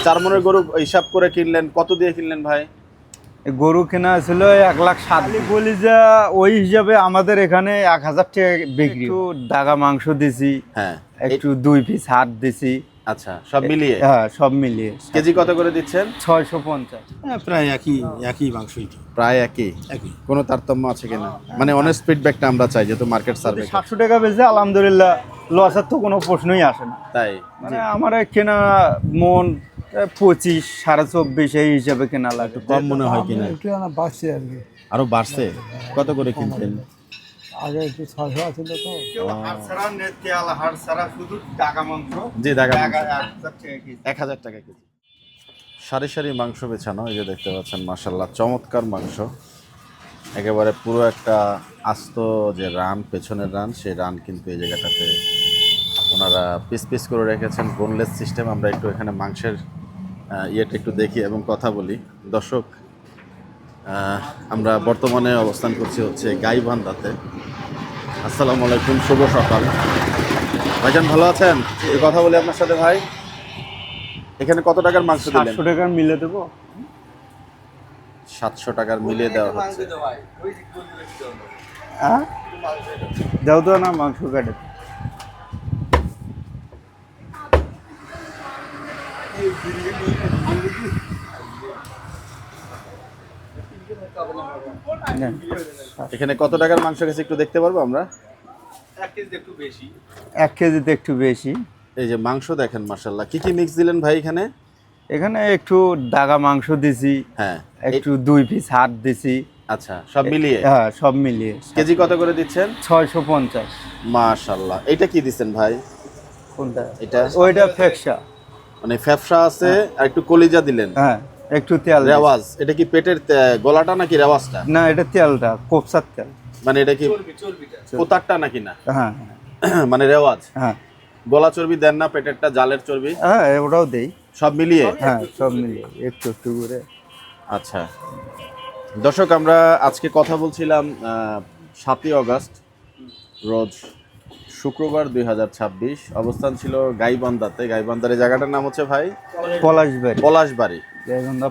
4 মনের গরু হিসাব করে কিনলেন, কত দিয়ে কিনলেন ভাই? গরু কেনা ছিল 1,07,000। বলি যে ওই হিসাবে আমাদের এখানে 1,000 টাকা বিক্রি। একটু দাগা মাংস দিছি, হ্যাঁ একটু 2 পিস হাট দিছি। আচ্ছা, সব মিলিয়ে? হ্যাঁ, সব মিলিয়ে। কেজি কত করে দিচ্ছেন? 650। প্রায় একই মাংসই, প্রায় একই। কোনো তারতম্য আছে কিনা, মানে অনেস্ট ফিডব্যাকটা আমরা চাই, যেহেতু মার্কেট সার্ভে। 700 টাকা বেচে আলহামদুলিল্লাহ, লসের তো কোনো প্রশ্নই আসে না। তাই মানে আমার কেনা মন 25, 24.5 এই হিসাবে কেনা লাগে। কম মনে হয় কিনা? একটু বাড়ছে আর কি। আরো বাড়ছে? কত করে কিনতেন? আগে একটু 600 আছিল তো। জি, দাগা 1000 টাকা কেজি। সারি সারি মাংস বেছানো, এই যে দেখতে পাচ্ছেন, মাশাআল্লাহ চমৎকার মাংস। একেবারে পুরো একটা আস্ত যে রান, পেছনের রান, সেই রান কিন্তু এই জায়গাটাতে ওনারা পিস পিস করে রেখেছেন, বোনলেস সিস্টেম। আমরা একটু এখানে মাংসের ইয়েটা একটু দেখি এবং কথা বলি। দর্শক, আমরা বর্তমানে অবস্থান করছি হচ্ছে গাইবান্ধাতে। আসসালামু আলাইকুম, শুভ সকাল ভাইজান, ভালো আছেন? একটু কথা বলি আপনার সাথে ভাই। এখানে কত টাকার মাংস দিলেন? 700 টাকা মিলে দেবো। 700 টাকার মিলিয়ে দেওয়া হচ্ছে। হ্যাঁ, দাও তো না মাংস কাটে। এখানে কত টাকার মাংস গেছে একটু দেখতে পারবো আমরা? 1 কেজিতে একটু বেশি। এই যে মাংস দেখেন, মাশাআল্লাহ। কি কি মিক্স দিলেন ভাই এখানে? এখানে একটু দাগা মাংস দিছি, হ্যাঁ, একটু 2 পিস হাট দিছি। আচ্ছা, সব মিলিয়ে? হ্যাঁ, সব মিলিয়ে। কেজি কত করে দিচ্ছেন? 650। মাশাআল্লাহ। এটা কি দিচ্ছেন ভাই? কোনটা? এটা ওইটা ফেকসা। মানে ফ্যাপসা আছে, আর একটু কলিজা দিলেন। হ্যাঁ, একটু তেল। রেওয়াজ, এটা কি পেটের গলাটা নাকি রেওয়াজটা? না, এটা তেলটা, কোপসার তেল। মানে এটা কি কোতারটা নাকি? না, হ্যাঁ মানে রেওয়াজ। হ্যাঁ গলা চর্বি দেন না, পেটেরটা জালের চর্বি? হ্যাঁ, ওটাও দেই। সব মিলিয়ে? হ্যাঁ, সব মিলিয়ে একটু একটু করে। আচ্ছা দর্শক, আমরা আজকে কথা বলছিলাম 7ই আগস্ট রোজ শুক্রবার 2026। অবস্থান ছিল গাইবান্ধাতে। গাইবান্ধার এই জায়গাটার নাম হচ্ছে ভাই পলাশবাড়ি। পলাশবাড়ি।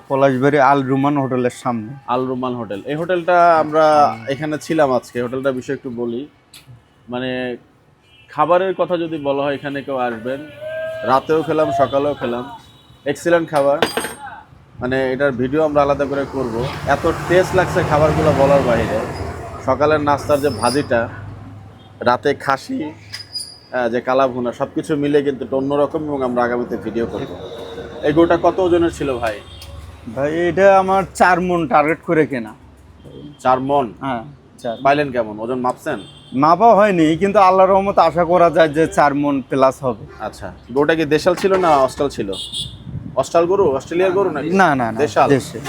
পলাশবাড়ি আল রুমান হোটেলের সামনে। আল রুমান হোটেল, এই হোটেলটা আমরা এখানে ছিলাম আজকে। হোটেলটার বিষয়ে একটু বলি। মানে খাবারের কথা যদি বলা হয়, এখানে কেউ আসবেন, রাতেও খেলাম, সকালেও খেলাম, এক্সিলেন্ট খাবার। মানে এটার ভিডিও আমরা আলাদা করে করব। এত টেস্ট লাগছে খাবারগুলো বলার বাইরে। সকালের নাস্তার যে ভাজিটা, রাতে খাসি, যে কালা ভুনা, সব কিছু মিলে কিন্তু অন্যরকম, এবং আমরা আগামীতে ভিডিও করব। এই গরুটা কত ওজনের ছিল ভাই? ভাই এটা আমার 4 মন টার্গেট করে কেনা। 4 মন? হ্যাঁ, 4। পাইলেন কেমন? ওজন মাপছেন? মাপা হয়নি, কিন্তু আল্লাহর রহমত আশা করা যায় যে 4 মন প্লাস হবে। আচ্ছা, গরুটা কি দেশাল ছিল না অস্ট্রাল ছিল? অস্ট্রাল গরু, অস্ট্রেলিয়ার গরু নাকি? না না না, দেশাল। দেশে।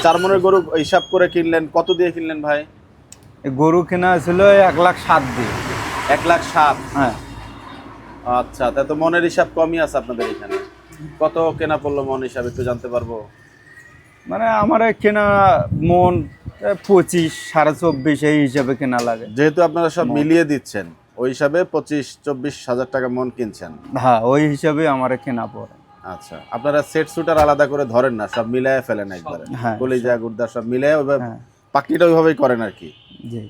4 মনের গরু হিসাব করে কিনলেন, কত দিয়ে কিনলেন ভাই? গরু কেনা ছিল 1,07,000 দিয়ে। 1,07,000? হ্যাঁ। আচ্ছা, তা তো মনের হিসাব কমই আছে আপনাদের এখানে। কত কেনা পড়লো মন হিসাবে, একটু জানতে পারবো? মানে আমার কেনা মন 25, 24.5 এই হিসাবে কেনা লাগে। যেহেতু আপনারা সব মিলিয়ে দিচ্ছেন, ওই হিসাবে 25-24 হাজার টাকা মন কিনছেন। হ্যাঁ, ওই হিসাবে আমার কেনা পড়ে। আচ্ছা, আপনারা সেট সুটার আলাদা করে ধরেন না, সব মিলায় ফেলেন একবারে? হ্যাঁ, কলিজা গুর্দা সব মিলায় ওইভাবে হ্যাঁ। পাকড়িটা ওইভাবেই করেন আর কি? জি।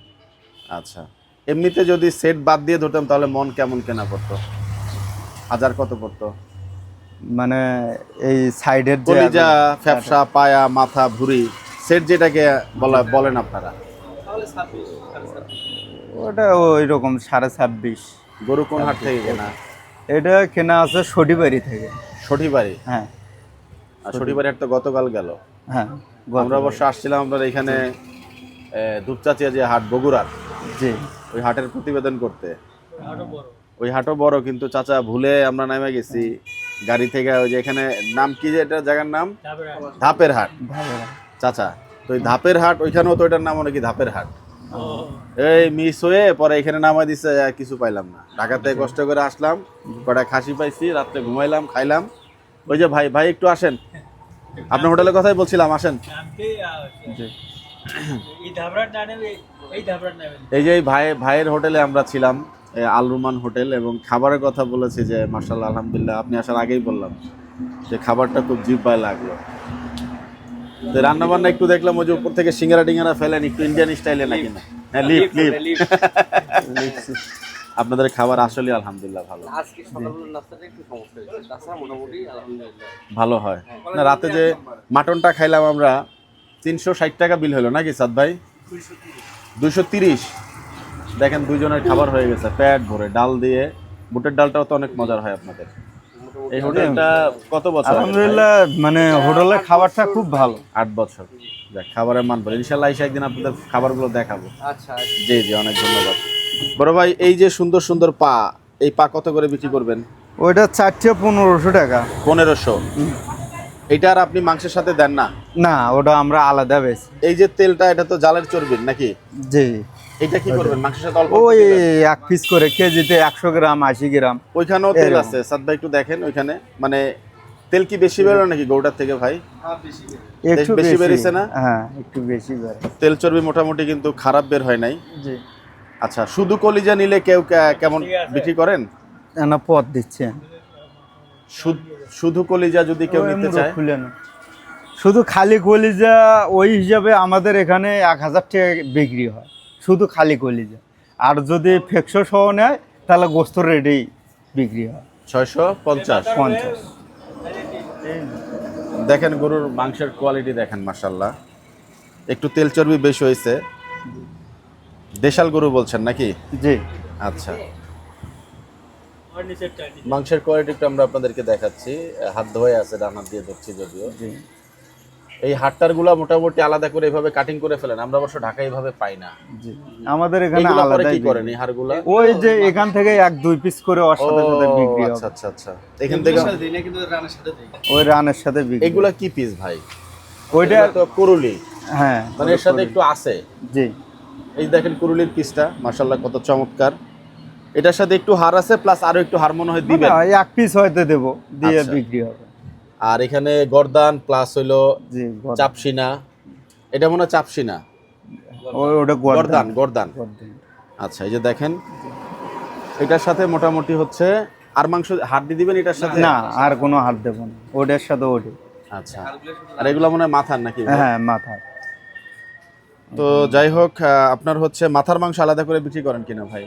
আচ্ছা, এমনিতে যদি সেট বাদ দিয়ে ধরতাম, তাহলে মন কেমন কেনা পড়তো? হাজার কত পড়তো? মানে এই সাইডের যে কলিজা, ফ্যাপসা, পায়া, মাথা, ভুঁড়ি, সেট যেটাকে বলেন আপনারা, ওটা ওই রকম 26.5। গরু কোন হাট থেকে কেনা? এটা কেনা আছে সটিবাড়ি থেকে। সঠিবাড়ি? হ্যাঁ। আর সঠিবাড়ি হাট তো গতকাল গেল। হ্যাঁ, আমরা অবশ্য আসছিলাম আপনার এখানে ধূপচাচিয়া যে হাট বগুড়ার, জি। ওই হাটের প্রতিবেদন করতে। ওই হাটও বড়, কিন্তু চাচা ভুলে আমরা নেমে গেছি গাড়ি থেকে। ওই যে এখানে নাম কি, যে এটা জায়গার নাম ধাপের হাট। চাচা, তো ওই ধাপের হাট, ওইখানেও তো ওইটার নাম নাকি ধাপের হাট। এই মিস হয়ে পরে এখানে নামাই দিচ্ছে, কিছু পাইলাম না। ঢাকা থেকে কষ্ট করে আসলাম, কটা খাসি পাইছি, রাত্রে ঘুমাইলাম, খাইলাম। ওই যে ভাই ভাই একটু আসেন, আপনার হোটেলের কথাই বলছিলাম, আসেন। এই যে ভাইয়ের হোটেলে আমরা ছিলাম, আল রুমান হোটেল, এবং খাবারের কথা বলেছি যে মাশাআল্লাহ আলহামদুলিল্লাহ, আপনি আসার আগেই বললাম যে খাবারটা খুব জিহ্বায় লাগলো। তো রান্না বান্না একটু দেখলাম ওই যে উপর থেকে সিঙ্গারা টিঙ্গারা ফেলেন একটু ইন্ডিয়ান স্টাইলে নাকি না? হ্যাঁ, লিফট লিফট। আপনাদের খাবার আসলে আলহামদুলিল্লাহ ভালো। আজকে সকালবেলা নাস্তাটা একটু সমস্যা হয়েছে, তাছাড়া মোটামুটি আলহামদুলিল্লাহ ভালো হয় না। রাতে যে মাটনটা খাইলাম আমরা 360 টাকা বিল হলো নাকি সাদ ভাই? 230। দেখেন দুইজনের খাবার হয়ে গেছে পেট ভরে, ডাল দিয়ে। বুটের ডালটাও তো অনেক মজার হয় আপনাদের। এই হোটেলটা কত বছর? আলহামদুলিল্লাহ, মানে হোটেলের খাবারটা খুব ভালো। 8 বছর। যাক, খাবারের মান ভালো। ইনশাল্লাহ এসে একদিন আপনাদের খাবারগুলো দেখাবো। আচ্ছা জি জি, অনেক ধন্যবাদ। বড় ভাই, এই যে সুন্দর সুন্দর পা, এই পা কত করে বিক্রি করবেন? ওইটা 4টে 1500 টাকা। 1500। এটা আর আপনি মাংসের সাথে দেন না? না, ওটা আমরা আলাদা বেশি। এই যে তেলটা, এটা তো জালের চর্বির নাকি? জি। এটা কি করবেন মাংসের সাথে? অল্প ওই 1 পিস করে কেজিতে 100 গ্রাম 80 গ্রাম। ওইখানেও তেল আছে সাদ ভাই, একটু দেখেন ওইখানে। মানে তেল কি বেশি বেরো নাকি গৌড়ার থেকে ভাই? একটু বেশি বেরিয়েছে না? হ্যাঁ, একটু বেশি বের। তেল চর্বি মোটামুটি কিন্তু খারাপ বের হয় নাই। জি। আচ্ছা, শুধু কলিজা নিলে কেউ কেমন বিক্রি করেন? না, পথ দিচ্ছেন। শুধু কলিজা যদি কেউ নিতে চায়? শুধু খালি কলিজা ওই হিসাবে আমাদের এখানে 1000 টাকা বিক্রি হয়, শুধু খালি কলিজা। আর যদি ফেকশো সহ নেয় তাহলে গোস্ত রেডি বিক্রি হয় 650। 50। দেখেন গরুর মাংসের কোয়ালিটি দেখেন, মাশাআল্লাহ। একটু তেল চর্বি বেশি হয়েছে। দেশাল গরু বলছেন নাকি? জি। আচ্ছা, মাংসের কোয়ালিটি একটু আমরা আপনাদেরকে দেখাচ্ছি। হাত ধোয়া আছে, ডান হাত দিয়ে ধরছি যদিও। এই হাটটার গুলা মোটামুটি আলাদা করে এভাবে কাটিং করে ফেলেন, আমরা অবশ্য ঢাকা এইভাবে পাই না। জি, আমাদের এখানে এগুলা পরে আলাদা কি করেন এই হাড়গুলা? ওই যে এখান থেকে 1-2 পিস করে ওর সাথে সাথে বিক্রি হয়। আচ্ছা আচ্ছা আচ্ছা, এখান থেকে কিন্তু রানের সাথে দেই। ওই রানের সাথে বিক্রি। এগুলা কি পিস ভাই? ওইটা এটা তো কুরুলি। হ্যাঁ, মানে এর সাথে একটু আছে। জি। এই দেখেন কুরুলির পিসটা, মাশাআল্লাহ কত চমৎকার। এটার সাথে একটু হাড় আছে, প্লাস আরো একটু হাড় মনে হয় দিবেন। 1 পিস হয়তো দেব, দিয়ে আচ্ছা। বিক্রি হবে। আর এখানে গর্দান প্লাস হইলো জি, চাপসিনা। এটা মনে হয় চাপসিনা। ওটা গর্দান গর্দান। আচ্ছা, এই যে দেখেন এটার সাথে মোটামুটি হচ্ছে আর মাংস হাড় দিয়ে দিবেন এটার সাথে? না, আর কোনো হাত দেব না, ওটার সাথে ওটা। আচ্ছা, আর এগুলো মনে হয় মাথার নাকি? হ্যাঁ, মাথা। তো যাই হোক, আপনার হচ্ছে মাথার মাংস আলাদা করে বিক্রি করেন কিনা ভাই?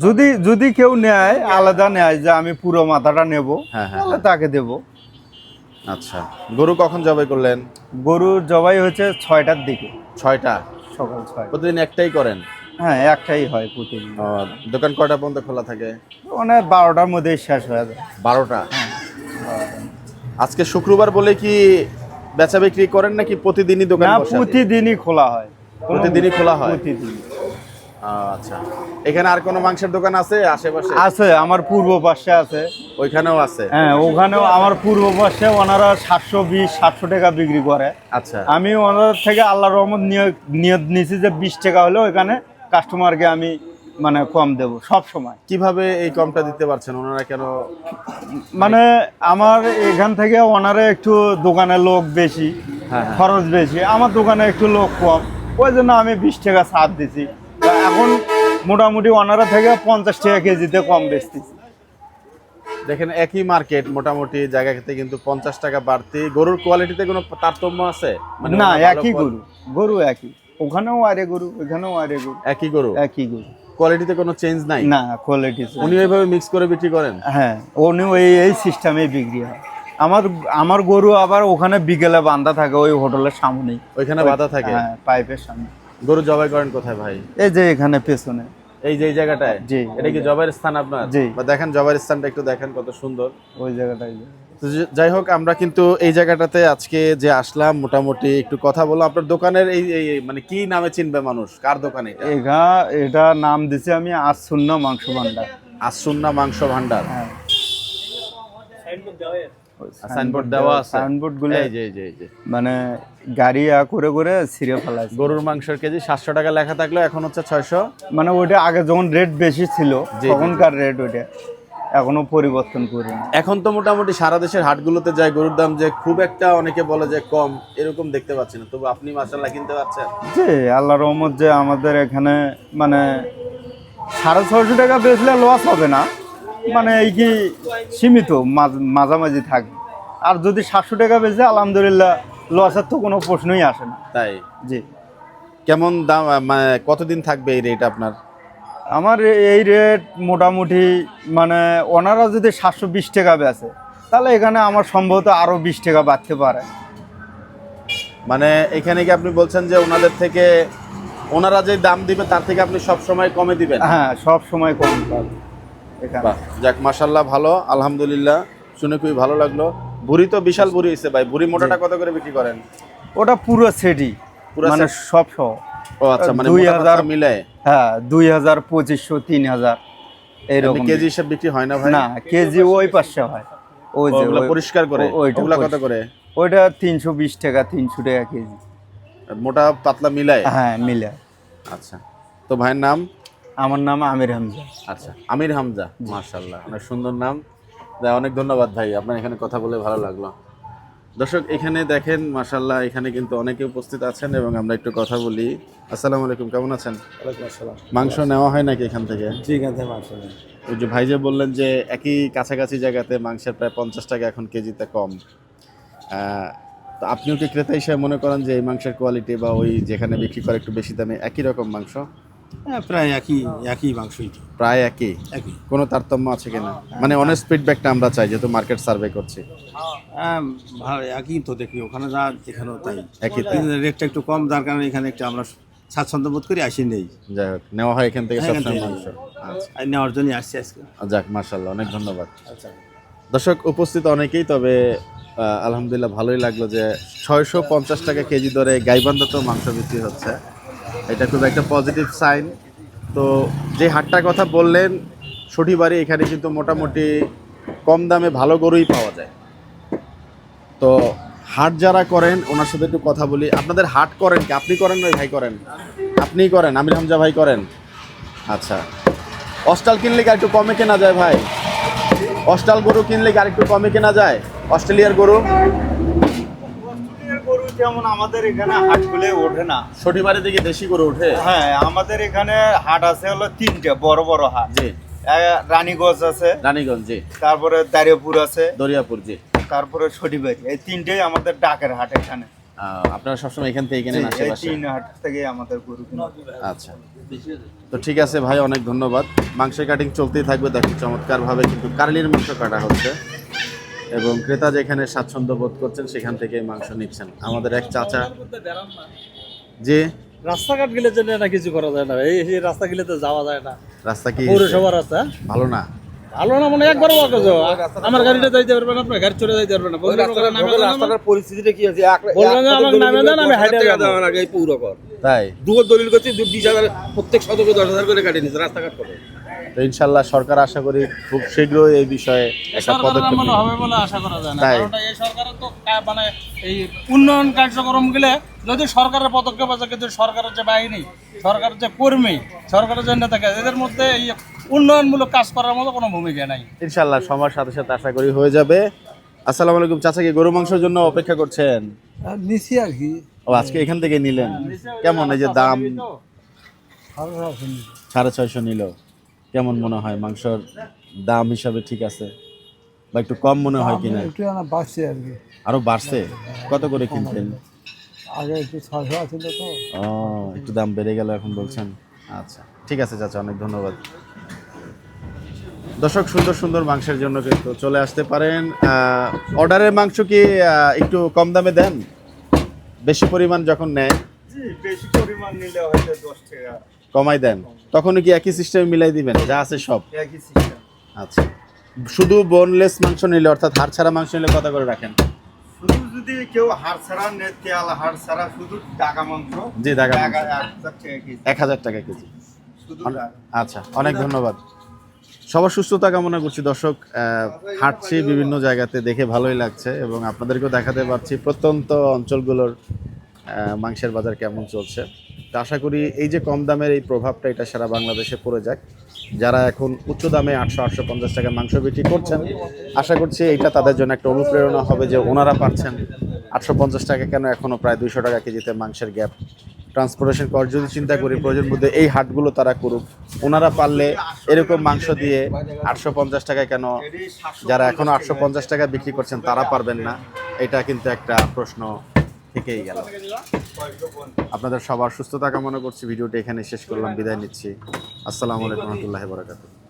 যদি যদি কেউ নেয়, আলাদা নেয় যে আমি পুরো মাথাটা নেব, হ্যাঁ হ্যাঁ। তাহলে তাকে দেব। আচ্ছা, গরু কখন জবাই করলেন? গরুর জবাই হচ্ছে 6টার দিকে, 6টা। সকাল 6টা। প্রতিদিন একটাই করেন? হ্যাঁ, একটাই হয় প্রতিদিন। দোকান কয়টা পর্যন্ত খোলা থাকে? মানে 12টার মধ্যে শেষ হয়ে যায়। 12টা। আজকে শুক্রবার বলে কি বেচা বিক্রি করেন নাকি প্রতিদিনই দোকান না, বসে? প্রতিদিনই খোলা হয়। প্রতিদিনই খোলা হয়? প্রতিদিন। আচ্ছা, এখানে আর কোনো মাংসের দোকান আছে আশেপাশে? আছে, আমার পূর্ব পাশে আছে। ওইখানেও আছে? হ্যাঁ, ওখানেও আমার পূর্ব পাশে ওনারা 720-700 টাকা বিক্রি করে। আচ্ছা, আমি ওনাদের থেকে আল্লাহর রহমত নিয়ত নিয়েছি যে 20 টাকা হলেও এখানে কাস্টমারকে আমি মানে কম দেব সব সময়। কিভাবে এই কমটা দিতে পারছেন? ওনারা কেন? মানে আমার এখান থেকে ওনারা একটু দোকানে লোক বেশি, হ্যাঁ। খরচ বেশি, আমার দোকানে একটু লোক কম, ওই জন্য আমি 20 টাকা ছাড় দিছি। তা এখন মোটামুটি ওনারা থেকে 50 টাকা কেজিতে কম বেচতেছি। দেখেন একই মার্কেট, মোটামুটি জায়গাতে কিন্তু 50 টাকা বাড়তি। গরুর কোয়ালিটিতে কোনো তারতম্য আছে? মানে না, ওরা ভালো একই গরু একই, ওখানেও আরে গরু, এখানেও আরে গরু, একই গরু, একই গরু। কোয়ালিটিতে কোনো চেঞ্জ নাই? না, কোয়ালিটি। উনি ওইভাবে মিক্স করে বিক্রি করেন? হ্যাঁ, উনি এই সিস্টেমে বিক্রি হয়। আমার গরু আবার ওখানে বিকেলে বাঁধা থাকে, ওই হোটেলের সামনেই। ওইখানে বাঁধা থাকে? হ্যাঁ, পাইপের সামনে। গরু জবাই করেন কোথায় ভাই? এই যে এখানে পেছনে। এই যে এই জায়গাটায়? জি। এটা কি জবাইয়ের স্থান আপনার? জি। বা দেখেন জবাইয়ের স্থানটা একটু দেখেন কত সুন্দর। ওই জায়গাটাই। তো যাই হোক, আমরা কিন্তু এই জায়গাটাতে আজকে যে আসলাম, মোটামুটি একটু কথা বললাম। আপনার দোকানের এই মানে কি নামে চিনবে মানুষ? কার দোকান এটা? এটা নাম দিছি আমি আসুন্না মাংস ভান্ডার। আসুন্না মাংস ভান্ডার। হ্যাঁ, সাইনবোর্ড দেওয়া আছে? সাইনবোর্ড গুলো এই যে এই যে এই যে মানে গাড়ি করে করে ছিঁড়ে ফেলাইছে। গরুর মাংসের কেজি 700 টাকা লেখা থাকলো, এখন হচ্ছে 600। মানে ওইটা আগে যখন রেট বেশি ছিল জি, জি। তখনকার রেট ওইটা এখনো পরিবর্তন করিনি। এখন তো মোটামুটি সারা দেশের হাটগুলোতে যায় গরুর দাম যে খুব একটা, অনেকে বলে যে কম, এরকম দেখতে পাচ্ছি না। তবু আপনি মাশাআল্লাহ কিনতে পারছেন? যে আল্লাহর রহমত যে আমাদের এখানে মানে 650 টাকা বেচলে লস হবে না, মানে এই কি সীমিত মাঝামাঝি থাকবে। আর যদি 700 টাকা বেচে আলহামদুলিল্লাহ, লসের তো কোনো প্রশ্নই আসে না। তাই জি, কেমন দাম মানে কতদিন থাকবে এই রেট আপনার? আমার এই রেট মোটামুটি মানে ওনারা যদি 720 টাকা বেচে তাহলে এখানে আমার সম্ভবত আরও 20 টাকা বাড়তে পারে। মানে এখানে কি আপনি বলছেন যে ওনাদের থেকে ওনারা যে দাম দিবে তার থেকে আপনি সব সময় কমে দিবেন? হ্যাঁ, সব সময় কম পাবে এখানে। বাহ, যাক মাশাআল্লাহ, ভালো, আলহামদুলিল্লাহ, শুনে খুবই ভালো লাগলো। ভুড়ি তো বিশাল ভুড়ি হয়েছে ভাই। ভুড়ি মোটাটা কত করে বিক্রি করেন? ওটা পুরো সেটই, পুরো মানে set? সব সহ। ও আচ্ছা, মানে 2000 মিলে হ্যাঁ, 2000, 2500, 3000 এইরকম। কেজি হিসাব বিক্রি হয় না ভাই? না, কেজি ওই পাশে হয়। ওই যে ওগুলা পরিষ্কার করে ওইটা ওগুলা কত করে? ওইটা 320 টাকা, 300 টাকা কেজি। মোটা পাতলা মিলায়? হ্যাঁ, মিলে। আচ্ছা, তো ভাইয়ের নাম? আমার নাম আমির হামজা। আচ্ছা, আমির হামজা, মাশাআল্লাহ, অনেক সুন্দর নাম। অনেক ধন্যবাদ ভাই, আপনার এখানে কথা বলে ভালো লাগলো। দর্শক এখানে দেখেন মাশাআল্লাহ, এখানে কিন্তু অনেকে উপস্থিত আছেন এবং আমরা একটু কথা বলি। আসসালামু আলাইকুম, কেমন আছেন? ওয়ালাইকুম আসসালাম। মাংস নেওয়া হয় নাকি এখান থেকে? জি, এখান থেকে মাংস নেই। ওই যে ভাই যে বললেন যে একই কাছাকাছি জায়গাতে মাংসের প্রায় 50 টাকা এখন কেজিতে কম, তো আপনিও কি ক্রেতা হিসেবে মনে করেন যে এই মাংসের কোয়ালিটি বা ওই যেখানে বিক্রি করে একটু বেশি দামে একই রকম মাংস? হ্যাঁ, প্রায় একই মাংসই তো। প্রায় একই, একই। কোনো তারতম্য আছে কিনা? মানে অনেস্ট ফিডব্যাকটা আমরা চাই, যেহেতু মার্কেট সার্ভে করছি। হ্যাঁ, ভালো, একই তো দেখি, ওখানে যা এখানেও তাই। একই তাই? কিন্তু রেটটা একটু কম, যার কারণে এখানে একটা আমরা স্বাচ্ছন্দ্য বোধ করি, আসি নেই। যাই হোক, নেওয়া হয় এখান থেকে হ্যাঁ, এখান সবসময় থেকে মাংস। আচ্ছা, আর নেওয়ার জন্য আসছি আজকে। যাক মাশাআল্লাহ, অনেক ধন্যবাদ। আচ্ছা, দর্শক উপস্থিত অনেকেই, তবে আলহামদুলিল্লাহ ভালোই লাগলো যে 650 টাকা কেজি দরে গাইবান্ধাতেও মাংস বিক্রি হচ্ছে। এটা খুব একটা পজিটিভ সাইন। তো যে হাটটার কথা বললেন সঠিবাড়ি, এখানে কিন্তু মোটামুটি কম দামে ভালো গরুই পাওয়া যায়। তো হাট যারা করেন ওনার সাথে একটু কথা বলি। আপনাদের হাট করেন কি? আপনি করেন না ভাই করেন? আপনিই করেন, আমির হামজা ভাই করেন? আচ্ছা, অস্টাল কিনলে কি আর একটু কমে কেনা যায় ভাই? অস্টাল গরু কিনলে কি আর একটু কমে কেনা যায়? অস্ট্রেলিয়ার গরু গরু যেমন আমাদের এখানে হাট খুলে ওঠে না। সঠিবাড়ি থেকে দেশি গরু ওঠে? হ্যাঁ, আমাদের এখানে হাট আছে হলো 3টে বড় বড় হাট। জি, রানীগঞ্জ আছে, রানীগঞ্জ, জি, তারপরে দারিয়াপুর আছে, দরিয়াপুর, জি। তারপরে সটিবাড়ি। এই 3টেই আমাদের ডাকের হাট এখানে। আপনারা সবসময় এখান থেকে কেনেন এই আশেপাশে? 3 হাট থেকে আমাদের গরু কিনা। আচ্ছা, তো ঠিক আছে ভাই, অনেক ধন্যবাদ। মাংসের কাটিং চলতেই থাকবে। দেখুন চমৎকারভাবে কিন্তু কার্লির মাংস কাটা হচ্ছে এবং ক্রেতা যেখানে স্বাচ্ছন্দ্য বোধ করছেন সেখান থেকে মাংস নিচ্ছেন। আমাদের এক চাচা, জি, রাস্তাঘাট গেলে জন্য না কিছু করা যায় না, এই এই রাস্তা গেলে তো যাওয়া যায় না। রাস্তা কি পৌরসভার রাস্তা ভালো না? ভালো না, মানে একবার আমার গাড়িটা যাইতে পারবে না, আপনার গাড়ি চলে যাইতে পারবে না। বলবেন ওখানে নামে দেন, রাস্তাটার পরিস্থিতিটা কি আছে? বলবেন যে আমাকে নামে দেন, আমি হাইটে যাবো। আগে এই পৌরকর তাই? দুয়ার দলিল করছি, 20,000 প্রত্যেক শতকে 10,000 করে কাটিয়ে নিচ্ছে রাস্তাঘাট করে। তো ইনশাল্লাহ সরকার আশা করি খুব শীঘ্রই এই বিষয়ে একটা সরকারের পদক্ষেপ আমলে নেবে। হবে বলে আশা করা যায় না, তাই? কারণ এই সরকারের তো মানে এই উন্নয়ন কার্যক্রম গেলে যদি সরকারের পদক্ষেপ আছে, কিন্তু সরকারের যে বাহিনী, সরকারের যে কর্মী, সরকারের যে নেতা, এদের মধ্যে এই উন্নয়নমূলক কাজ করার মতো কোনো ভূমিকা নাই। ইনশাল্লাহ সময়ের সাথে সাথে আশা করি হয়ে যাবে। আসসালামু আলাইকুম চাচা, কি গরু মাংসের জন্য অপেক্ষা করছেন? আর নিছি আর কি, ও আজকে এখান থেকে নিলেন? কেমন এই যে দাম 650 নিল, কেমন মনে হয় মাংসর দাম হিসাবে ঠিক আছে বা একটু কম মনে হয় কিনা? একটু বাড়ছে আর কি। আরো বাড়ছে? কত করে কিনতেন? আগে একটু 600 আছিল তো। ও, একটু দাম বেড়ে গেল এখন বলছেন। আচ্ছা, ঠিক আছে চাচা, অনেক ধন্যবাদ। দর্শক সুন্দর সুন্দর মাংসের জন্য কিন্তু চলে আসতে পারেন। অর্ডারের মাংস কি একটু কম দামে দেন? বেশি পরিমাণ যখন নেয় জি, বেশি পরিমাণ নিলে হয়তো 10 টাকা কমাই দেন, তখনও কি একই সিস্টেমে মিলাই দিবেন যা আছে সব? একই সিস্টেম। আচ্ছা, শুধু বোনলেস মাংস নিলে অর্থাৎ হাড় ছাড়া মাংস নিলে কত করে রাখেন? শুধু যদি কেউ হাড় ছাড়া নেয়, তেল হাড় ছাড়া শুধু টাকা মাংস, জি, টাকা মাংস 1000 টাকা কেজি। 1000 টাকা কেজি। শুধু আচ্ছা, অনেক ধন্যবাদ। সবার সুস্থতা কামনা করছি। দর্শক হাঁটছি বিভিন্ন জায়গাতে, দেখে ভালোই লাগছে এবং আপনাদেরকেও দেখাতে পারছি প্রত্যন্ত অঞ্চলগুলোর মাংসের বাজার কেমন চলছে। তো আশা করি এই যে কম দামের এই প্রভাবটা এটা সারা বাংলাদেশে পড়ে যাক। যারা এখন উচ্চ দামে 800-850 টাকা মাংস বিক্রি করছেন, আশা করছি এটা তাদের জন্য একটা অনুপ্রেরণা হবে যে ওনারা পাচ্ছেন 850 টাকা কেন, এখনও প্রায় 200 টাকা কেজিতে মাংসের গ্যাপ ট্রান্সপোর্টেশন কস্ট যদি চিন্তা করি, প্রয়োজন মধ্যে এই হাটগুলো তারা করুক। ওনারা পারলে এরকম মাংস দিয়ে 850 টাকায় কেন যারা এখনো 850 টাকা বিক্রি করছেন তারা পারবেন না? এটা কিন্তু একটা প্রশ্ন থেকেই গেল। আপনাদের সবার সুস্থতা কামনা করছি। ভিডিওটা এখানে শেষ করলাম, বিদায় নিচ্ছি। আসসালামু আলাইকুম ওয়া রাহমাতুল্লাহি ওয়া বারাকাতুহু।